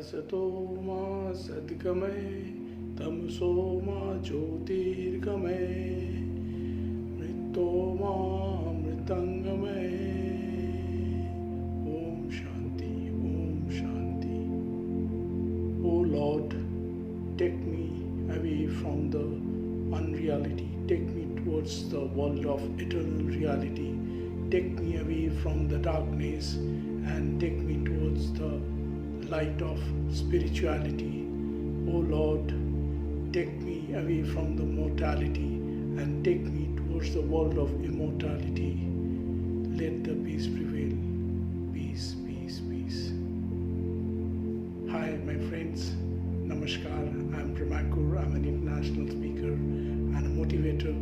असतो मा सद्गमय तमसो मा ज्योतिर्गमय मृत्यो मा मृतंगमय. Om Shanti, Om Shanti. Oh Lord, take me away from the unreality, take me towards the world of eternal reality, take me away from the darkness and take me towards the light of spirituality. Oh Lord, take me away from the mortality and take me towards the world of immortality. Let the peace prevail. Peace, peace, peace. Hi my friends, Namaskar. I am Premakur. I am an international speaker and a motivator.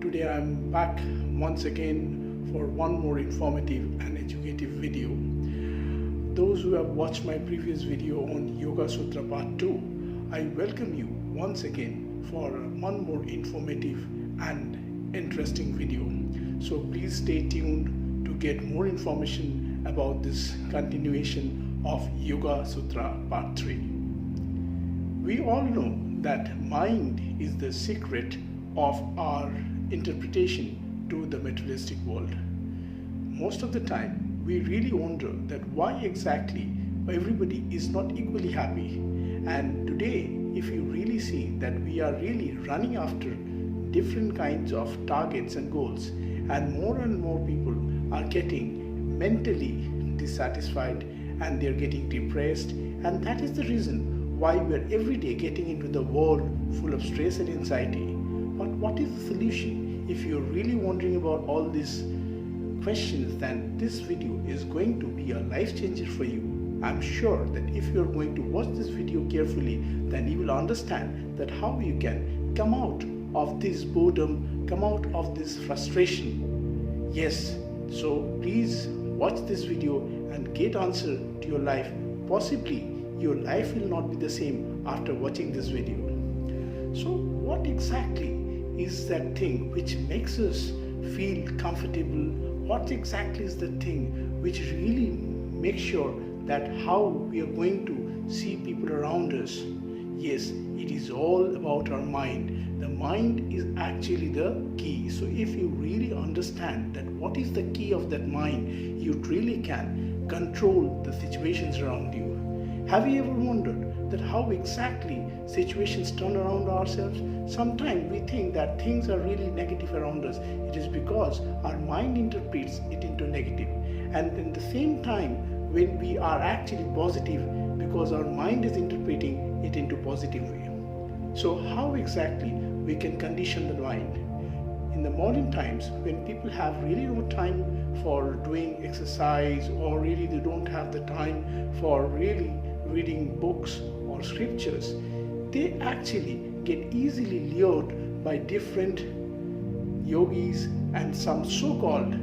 Today I am back once again for one more informative and educative video. Those who have watched my previous video on Yoga Sutra Part 2, I welcome you once again for one more informative and interesting video. So please stay tuned to get more information about this continuation of Yoga Sutra Part 3. We all know that mind is the secret of our interpretation to the materialistic world. Most of the time, we really wonder that why exactly everybody is not equally happy. And today, if you really see that we are really running after different kinds of targets and goals, and more people are getting mentally dissatisfied and they're getting depressed, and that is the reason why we're every day getting into the world full of stress and anxiety. But what is the solution? If you're really wondering about all these questions, then this video is going to be a life changer for you. I'm sure that if you're going to watch this video carefully, then you will understand that how you can come out of this boredom, come out of this frustration. Yes, so please watch this video and get answer to your life. Possibly your life will not be the same after watching this video. So what exactly is that thing which makes us feel comfortable? What exactly is the thing which really makes sure that how we are going to see people around us? Yes, it is all about our mind. The mind is actually the key. So if you really understand that what is the key of that mind, you really can control the situations around you. Have you ever wondered that how exactly situations turn around ourselves? Sometimes we think that things are really negative around us. It is because our mind interprets it into negative. And at the same time, when we are actually positive, because our mind is interpreting it into positive way. So how exactly we can condition the mind? In the modern times, when people have really no time for doing exercise, or really they don't have the time for really reading books or scriptures, they actually get easily lured by different yogis and some so-called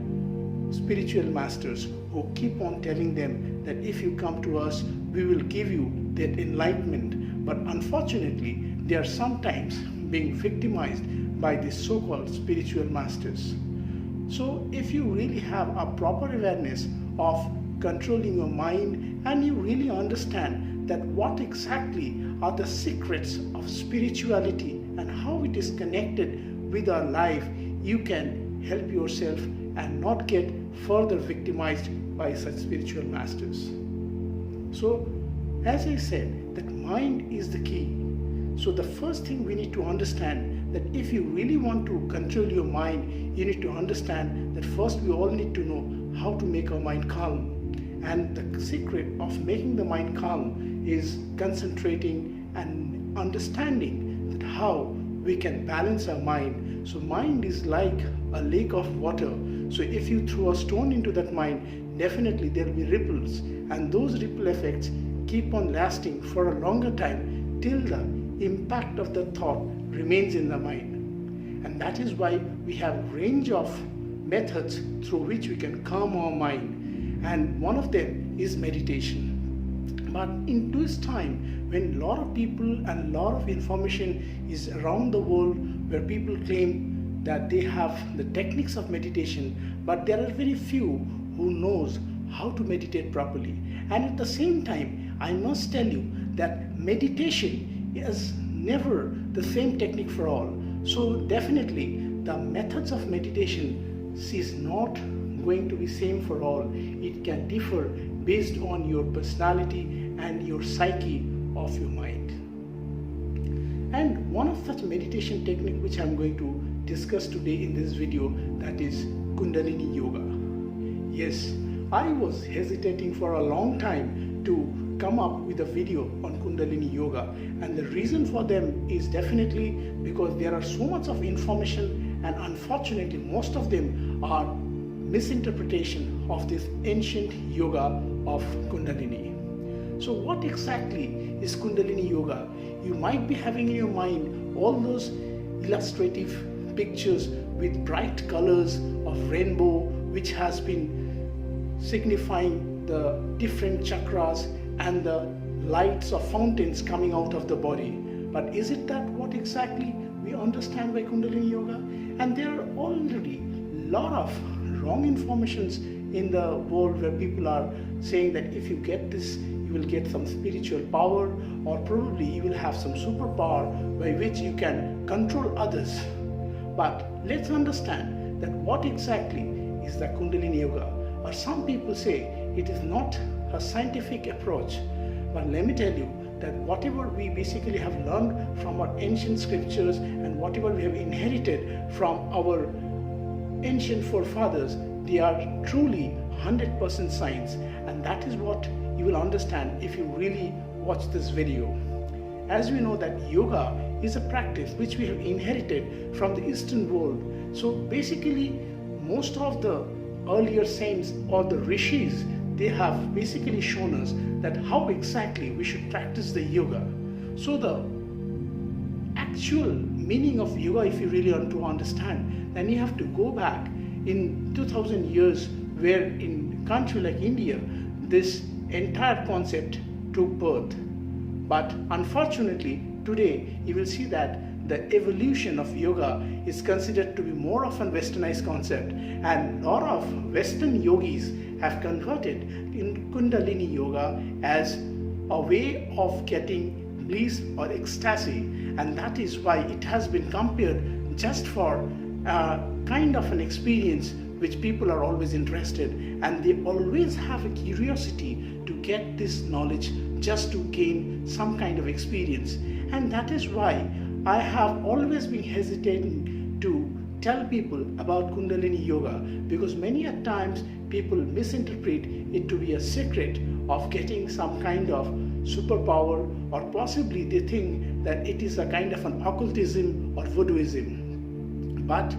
spiritual masters who keep on telling them that if you come to us, we will give you that enlightenment. But unfortunately, they are sometimes being victimized by these so-called spiritual masters. So if you really have a proper awareness of controlling your mind, and you really understand that what exactly are the secrets of spirituality and how it is connected with our life, you can help yourself and not get further victimized by such spiritual masters. So as I said, that mind is the key. So the first thing we need to understand that if you really want to control your mind, you need to understand that first we all need to know how to make our mind calm. And the secret of making the mind calm is concentrating and understanding that how we can balance our mind. So mind is like a lake of water. So if you throw a stone into that mind, definitely there will be ripples, and those ripple effects keep on lasting for a longer time till the impact of the thought remains in the mind. And that is why we have range of methods through which we can calm our mind. And one of them is meditation. But in this time, when a lot of people and a lot of information is around the world, where people claim that they have the techniques of meditation, but there are very few who knows how to meditate properly. And at the same time, I must tell you that meditation is never the same technique for all. So definitely the methods of meditation is not going to be same for all. It can differ based on your personality and your psyche of your mind. And one of such meditation technique which I'm going to discuss today in this video, that is Kundalini Yoga. Yes, I was hesitating for a long time to come up with a video on Kundalini Yoga, and the reason for them is definitely because there are so much of information, and unfortunately most of them are misinterpretation of this ancient yoga of Kundalini. So what exactly is Kundalini Yoga? You might be having in your mind all those illustrative pictures with bright colors of rainbow, which has been signifying the different chakras and the lights of fountains coming out of the body. But is it that what exactly we understand by Kundalini Yoga? And there are already a lot of wrong informations in the world where people are saying that if you get this, you will get some spiritual power, or probably you will have some superpower by which you can control others. But let's understand that what exactly is the Kundalini Yoga. Or some people say it is not a scientific approach, but let me tell you that whatever we basically have learned from our ancient scriptures and whatever we have inherited from our ancient forefathers, they are truly 100% science, and that is what you will understand if you really watch this video. As we know that yoga is a practice which we have inherited from the Eastern world. So basically most of the earlier saints or the rishis, they have basically shown us that how exactly we should practice the yoga. So the actual meaning of yoga, if you really want to understand, then you have to go back in 2000 years, where in a country like India, this entire concept took birth. But unfortunately, today you will see that the evolution of yoga is considered to be more of a westernized concept, and a lot of Western yogis have converted in Kundalini Yoga as a way of getting bliss or ecstasy, and that is why it has been compared just for a kind of an experience which people are always interested, and they always have a curiosity to get this knowledge just to gain some kind of experience. And that is why I have always been hesitating to tell people about Kundalini Yoga, because many a times people misinterpret it to be a secret of getting some kind of superpower, or possibly they think that it is a kind of an occultism or voodooism. But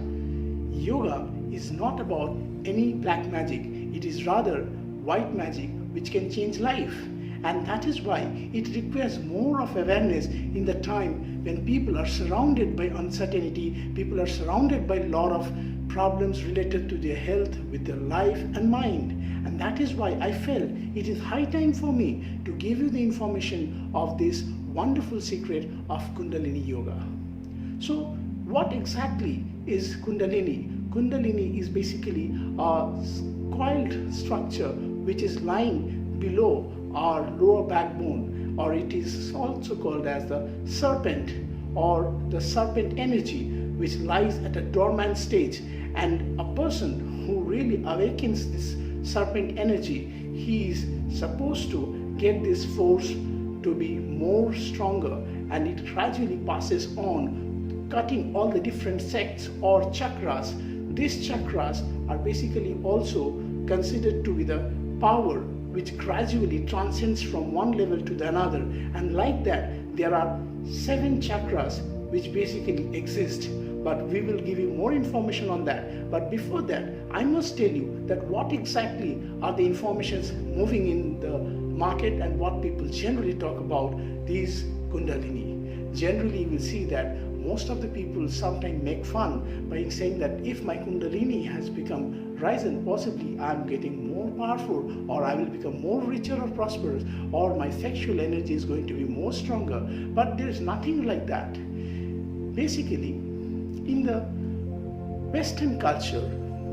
yoga is not about any black magic, it is rather white magic which can change life. And that is why it requires more of awareness in the time when people are surrounded by uncertainty, people are surrounded by a lot of problems related to their health, with their life and mind. And that is why I felt it is high time for me to give you the information of this wonderful secret of Kundalini Yoga. So what exactly is Kundalini? Kundalini is basically a coiled structure which is lying below our lower backbone, or it is also called as the serpent or the serpent energy, which lies at a dormant stage. And a person who really awakens this serpent energy, he is supposed to get this force to be more stronger, and it gradually passes on, cutting all the different sects or chakras. These chakras are basically also considered to be the power which gradually transcends from one level to the another. And like that, there are 7 chakras which basically exist, but we will give you more information on that. But before that, I must tell you that what exactly are the informations moving in the market and what people generally talk about these Kundalini. Generally, you will see that most of the people sometimes make fun by saying that if my Kundalini has become risen, possibly I am getting more powerful, or I will become more richer or prosperous, or my sexual energy is going to be more stronger. But there is nothing like that. Basically, in the Western culture,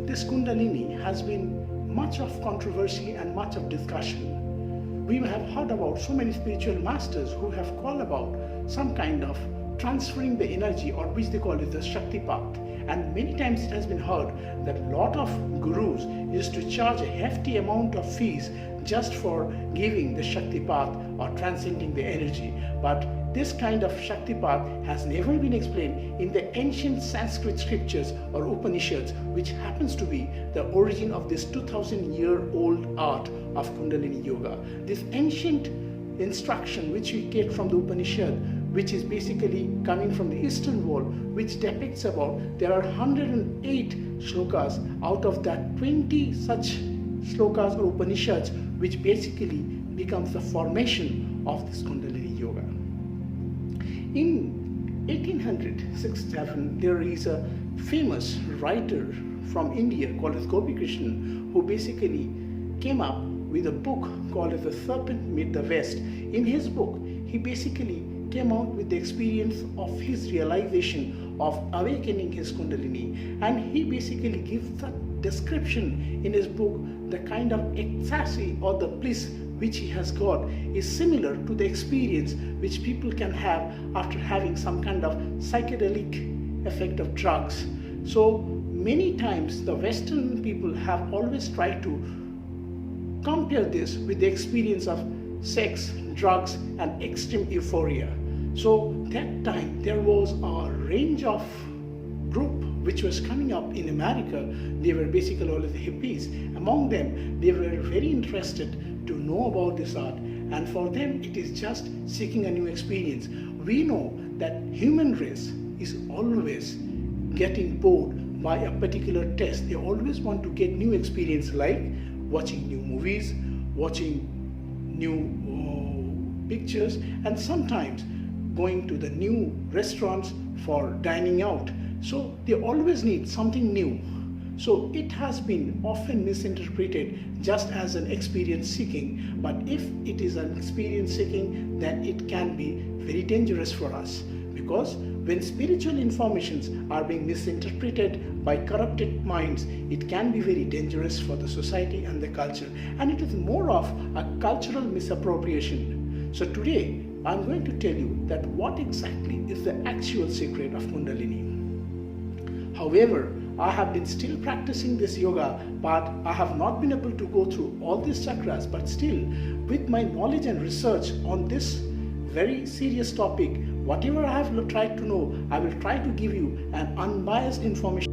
this Kundalini has been much of controversy and much of discussion. we have heard about so many spiritual masters who have called about some kind of transferring the energy, or which they call it the Shakti path. And many times it has been heard that a lot of gurus used to charge a hefty amount of fees just for giving the Shakti path or transcending the energy. But this kind of Shakti path has never been explained in the ancient Sanskrit scriptures or Upanishads, which happens to be the origin of this 2000-year-old art of Kundalini Yoga. This ancient instruction which we get from the Upanishad, which is basically coming from the Eastern world, which depicts about there are 108 shlokas, out of that 20 such shlokas or Upanishads, which basically becomes the formation of this Kundalini Yoga. In 1867, there is a famous writer from India called as Gopi Krishnan, who basically came up with a book called as The Serpent Made the West. In his book, he basically came out with the experience of his realization of awakening his Kundalini, and he basically gives the description in his book. The kind of ecstasy or the bliss which he has got is similar to the experience which people can have after having some kind of psychedelic effect of drugs. So many times the Western people have always tried to compare this with the experience of sex, drugs, and extreme euphoria. So that time there was a range of group which was coming up in America. They were basically all of the hippies. Among them, they were very interested to know about this art, and for them it is just seeking a new experience. We know that human race is always getting bored by a particular test. They always want to get new experience, like watching new movies, watching new pictures, and sometimes going to the new restaurants for dining out. So they always need something new. So it has been often misinterpreted just as an experience seeking. But if it is an experience seeking, then it can be very dangerous for us, because when spiritual informations are being misinterpreted by corrupted minds, it can be very dangerous for the society and the culture, and it is more of a cultural misappropriation. So today I'm going to tell you that what exactly is the actual secret of Kundalini. However, I have been still practicing this yoga, but I have not been able to go through all these chakras. But still, with my knowledge and research on this very serious topic, whatever I have tried to know, I will try to give you an unbiased information.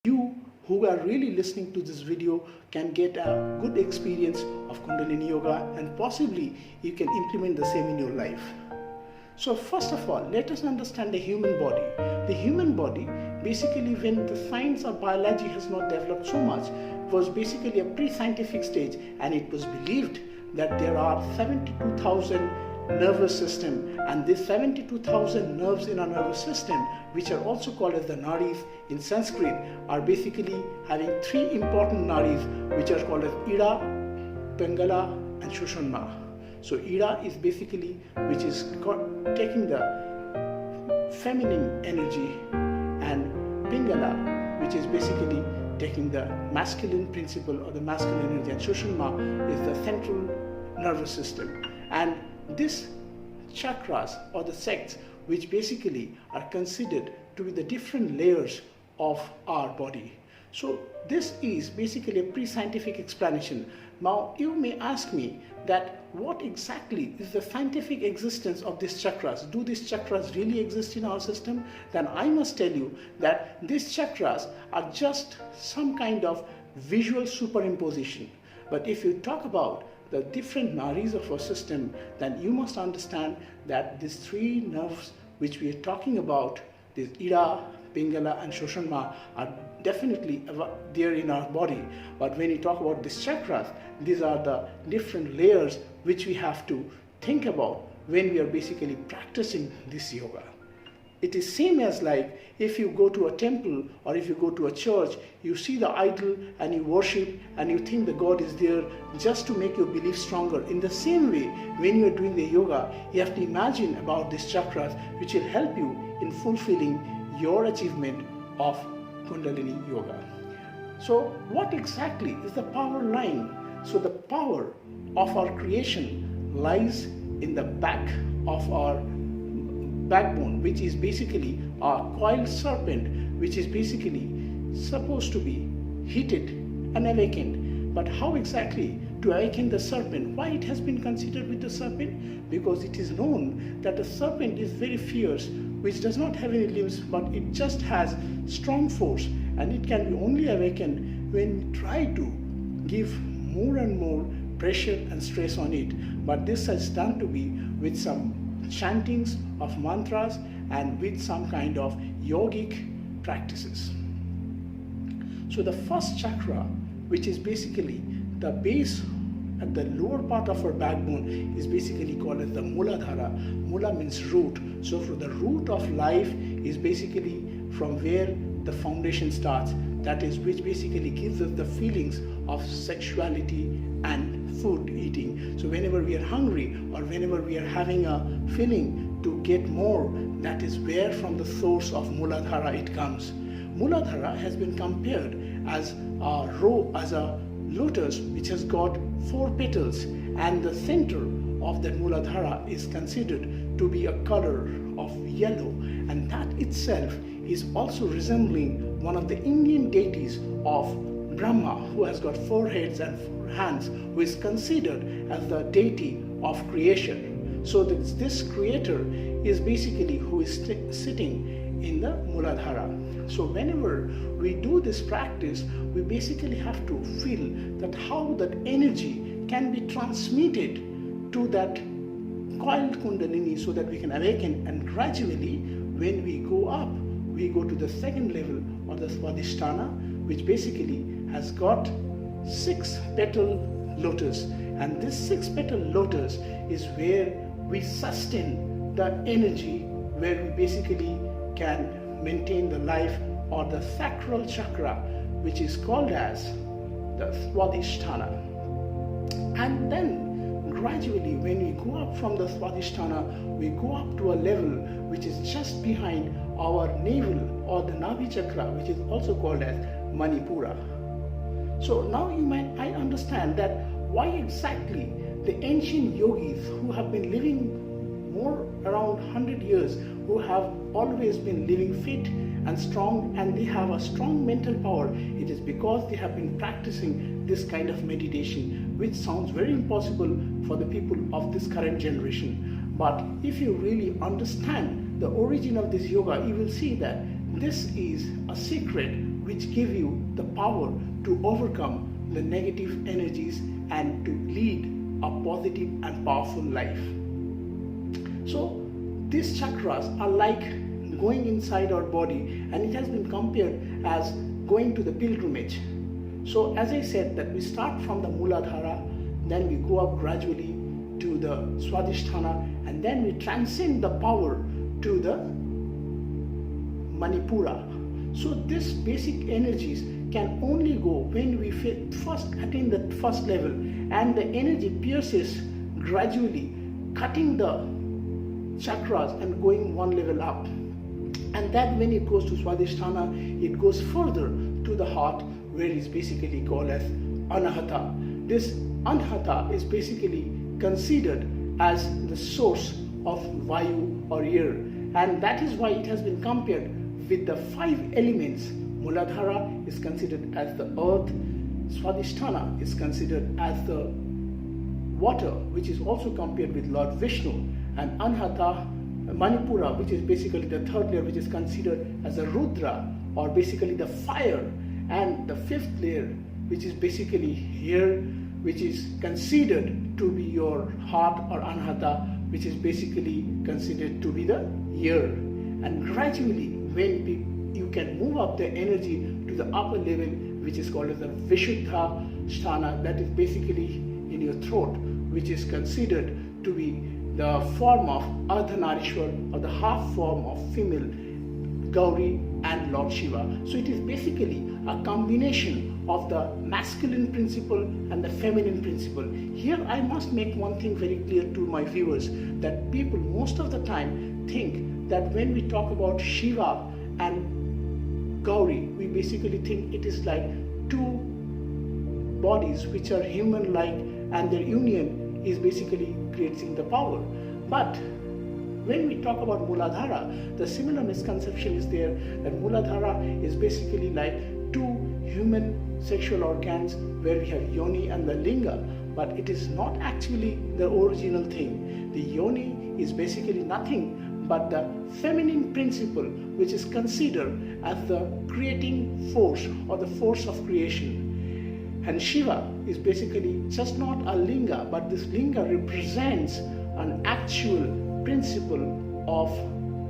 You who are really listening to this video can get a good experience of Kundalini Yoga, and possibly you can implement the same in your life. So first of all, let us understand the human body. The human body, basically when the science of biology has not developed so much, was basically a pre-scientific stage, and it was believed that there are 72,000 nervous system, and these 72,000 nerves in our nervous system, which are also called as the nadis in Sanskrit, are basically having three important nadis, which are called as Ida, Pingala, and Sushumna. So Ida is basically which is taking the feminine energy, and Pingala, which is basically taking the masculine principle or the masculine energy, and Sushumna is the central nervous system. And these chakras or the sects, which basically are considered to be the different layers of our body. So this is basically a pre-scientific explanation. Now you may ask me that what exactly is the scientific existence of these chakras? Do these chakras really exist in our system? Then I must tell you that these chakras are just some kind of visual superimposition. But if you talk about the different nadis of our system, then you must understand that these three nerves which we are talking about, this Ida, Pingala, and Sushumna, are definitely there in our body. But when you talk about these chakras, these are the different layers which we have to think about when we are basically practicing this yoga. It is same as like if you go to a temple or if you go to a church, you see the idol and you worship and you think the God is there just to make your belief stronger. In the same way, when you are doing the yoga, you have to imagine about these chakras, which will help you in fulfilling your achievement of Kundalini Yoga. So what exactly is the power line? So the power of our creation lies in the back of our backbone, which is basically a coiled serpent, which is basically supposed to be heated and awakened. But how exactly to awaken the serpent? Why it has been considered with the serpent? Because it is known that the serpent is very fierce, which does not have any limbs, but it just has strong force, and it can be only awakened when we try to give more and more pressure and stress on it. But this is done to be with some chantings of mantras and with some kind of yogic practices. So the first chakra, which is basically the base at the lower part of our backbone, is basically called as the Muladhara. Mula means root. So for the root of life is basically from where the foundation starts. That is, which basically gives us the feelings of sexuality and food eating. So whenever we are hungry or whenever we are having a feeling to get more, that is where from the source of Muladhara it comes. Muladhara has been compared as a lotus which has got 4 petals, and the center of that Muladhara is considered to be a color of yellow, and that itself is also resembling one of the Indian deities of Brahma, who has got 4 heads and 4 hands, who is considered as the deity of creation. So this creator is basically who is sitting in the Muladhara. So whenever we do this practice, we basically have to feel that how that energy can be transmitted to that coiled Kundalini so that we can awaken, and gradually when we go up, we go to the second level or the Swadhisthana, which basically has got 6 petal lotus, and this 6 petal lotus is where we sustain the energy, where we basically can maintain the life, or the sacral chakra, which is called as the Swadhisthana. And then gradually when we go up from the Swadhisthana, we go up to a level which is just behind our navel or the Navi chakra, which is also called as Manipura. So now I understand that why exactly the ancient yogis who have been living more around 100 years, who have always been living fit and strong, and they have a strong mental power, it is because they have been practicing this kind of meditation, which sounds very impossible for the people of this current generation. But if you really understand the origin of this yoga, you will see that this is a secret which gives you the power to overcome the negative energies and to lead a positive and powerful life. So these chakras are like going inside our body, and it has been compared as going to the pilgrimage. So as I said, that we start from the Muladhara, then we go up gradually to the Swadhisthana, and then we transcend the power to the Manipura. So these basic energies can only go when we first attain the first level, and the energy pierces gradually, cutting the chakras and going one level up. And that when it goes to Swadhisthana, it goes further to the heart, where it is basically called as Anahata. This Anahata is basically considered as the source of Vayu or air, and that is why it has been compared with the 5 elements. Muladhara is considered as the earth, Swadhisthana is considered as the water, which is also compared with Lord Vishnu, and Anahata, Manipura, which is basically the 3rd layer, which is considered as a Rudra, or basically the fire, and the 5th layer, which is basically here, which is considered to be your heart, or Anahata, which is basically considered to be the ear. And gradually when you can move up the energy to the upper level, which is called as the Vishuddha Sthana, that is basically in your throat, which is considered to be the form of Ardhanarishwar, or the half form of female Gauri and Lord Shiva. So it is basically a combination of the masculine principle and the feminine principle. Here I must make one thing very clear to my viewers, that people most of the time think that when we talk about Shiva and Gauri, we basically think it is like 2 bodies which are human-like and their union is basically creating the power. But when we talk about Muladhara, the similar misconception is there that Muladhara is basically like two human sexual organs where we have yoni and the linga, but it is not actually the original thing. The yoni is basically nothing but the feminine principle which is considered as the creating force or the force of creation. And Shiva is basically just not a linga, but this linga represents an actual principle of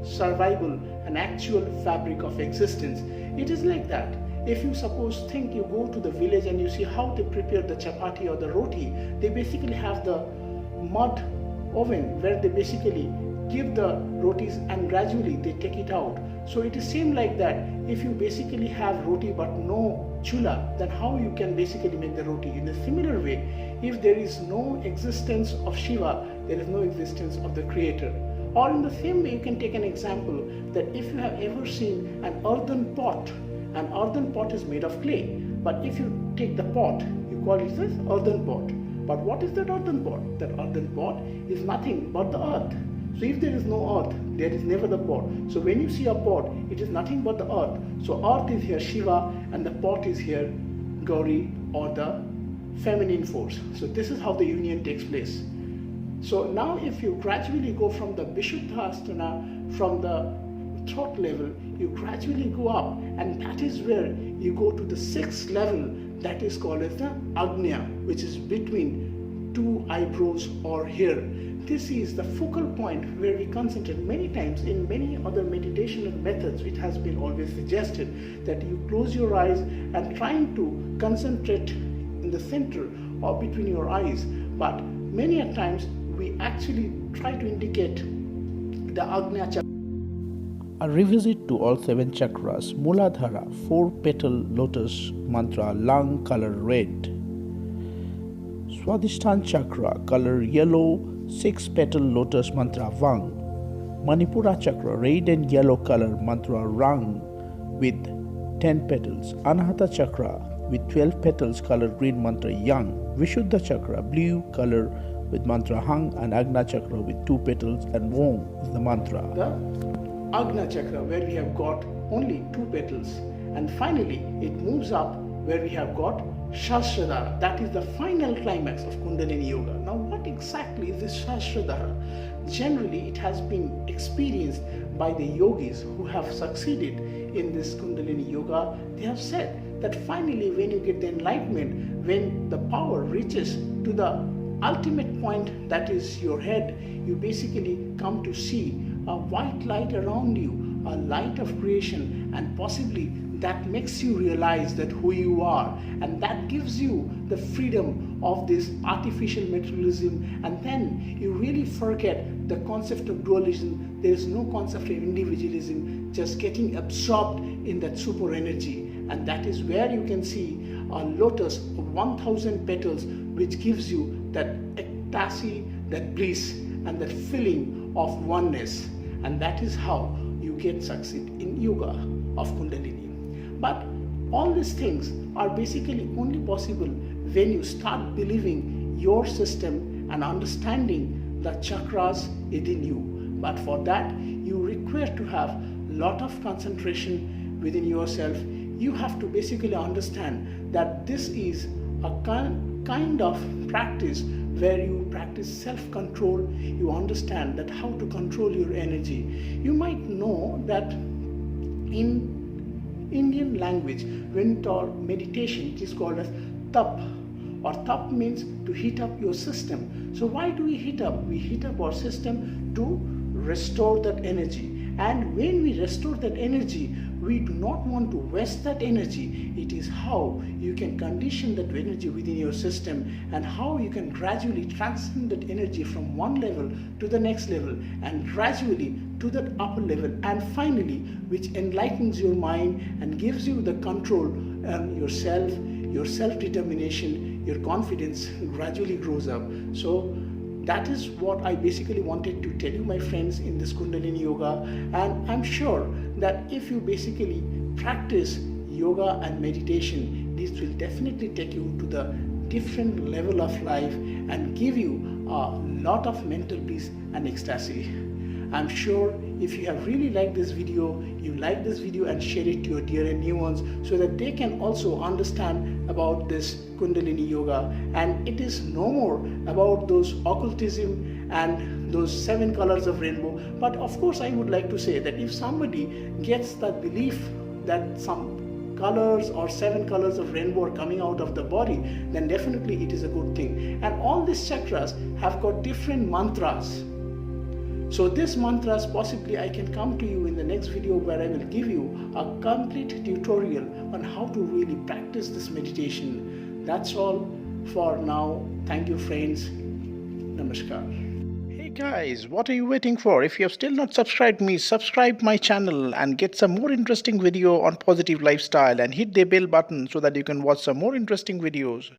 survival, an actual fabric of existence. It is like that. If you think you go to the village and you see how they prepare the chapati or the roti, they basically have the mud oven where they basically give the rotis and gradually they take it out. So it is same like that. If you basically have roti but no chula, then how you can basically make the roti? In a similar way, if there is no existence of Shiva, there is no existence of the creator. Or in the same way, you can take an example that if you have ever seen an earthen pot is made of clay, but if you take the pot, you call it this earthen pot. But what is that earthen pot? That earthen pot is nothing but the earth. So if there is no earth, there is never the pot. So when you see a pot, it is nothing but the earth. So earth is here Shiva and the pot is here Gauri or the feminine force. So this is how the union takes place. So now if you gradually go from the Vishuddhasana, from the throat level, you gradually go up, and that is where you go to the sixth level, that is called as the Agnya, which is between two eyebrows or hair. This is the focal point where we concentrate. Many times in many other meditation methods, it has been always suggested that you close your eyes and trying to concentrate in the center or between your eyes. But many a times we actually try to indicate the Agnya chakra. A revisit to all 7 chakras. Muladhara, 4-petal lotus mantra, lung color red. Swadhisthana chakra, color yellow, 6-petal lotus mantra, Vang. Manipura chakra, red and yellow color mantra, Rang, with 10 petals. Anahata chakra, with 12 petals, color green mantra, Yang. Vishuddha chakra, blue color with mantra, Hang. And Agna chakra with 2 petals, and Om is the mantra. The Agna chakra, where we have got only 2 petals, and finally it moves up where we have got Shastradhara. That is the final climax of Kundalini Yoga. Now what exactly is this Shastradhara? Generally it has been experienced by the yogis who have succeeded in this Kundalini Yoga. They have said that finally when you get the enlightenment, when the power reaches to the ultimate point, that is your head, you basically come to see a white light around you, a light of creation, and possibly that makes you realize that who you are, and that gives you the freedom of this artificial materialism, and then you really forget the concept of dualism. There is no concept of individualism, just getting absorbed in that super energy, and that is where you can see a lotus of 1000 petals, which gives you that ecstasy, that bliss, and that feeling of oneness. And that is how you get succeed in yoga of Kundalini. But all these things are basically only possible when you start believing your system and understanding the chakras within you. But for that, you require to have a lot of concentration within yourself. You have to basically understand that this is a kind of practice where you practice self-control. You understand that how to control your energy. You might know that in Indian language, when we talk meditation, it is called as tap, or tap means to heat up your system. So why do we heat up? We heat up our system to restore that energy. And when we restore that energy, we do not want to waste that energy. It is how you can condition that energy within your system, and how you can gradually transcend that energy from one level to the next level, and gradually to that upper level, and finally which enlightens your mind and gives you the control on yourself, your self-determination, your confidence gradually grows up. So that is what I basically wanted to tell you, my friends, in this Kundalini Yoga. And I'm sure that if you basically practice yoga and meditation, this will definitely take you to the different level of life and give you a lot of mental peace and ecstasy. I'm sure if you have really liked this video, you like this video and share it to your dear and new ones so that they can also understand about this Kundalini Yoga. And it is no more about those occultism and those 7 colors of rainbow. But of course, I would like to say that if somebody gets that belief that some colors or 7 colors of rainbow are coming out of the body, then definitely it is a good thing. And all these chakras have got different mantras. So these mantras, possibly I can come to you in the next video where I will give you a complete tutorial on how to really practice this meditation. That's all for now. Thank you, friends. Namaskar. Hey guys, what are you waiting for? If you have still not subscribed me, subscribe my channel and get some more interesting video on positive lifestyle and hit the bell button so that you can watch some more interesting videos.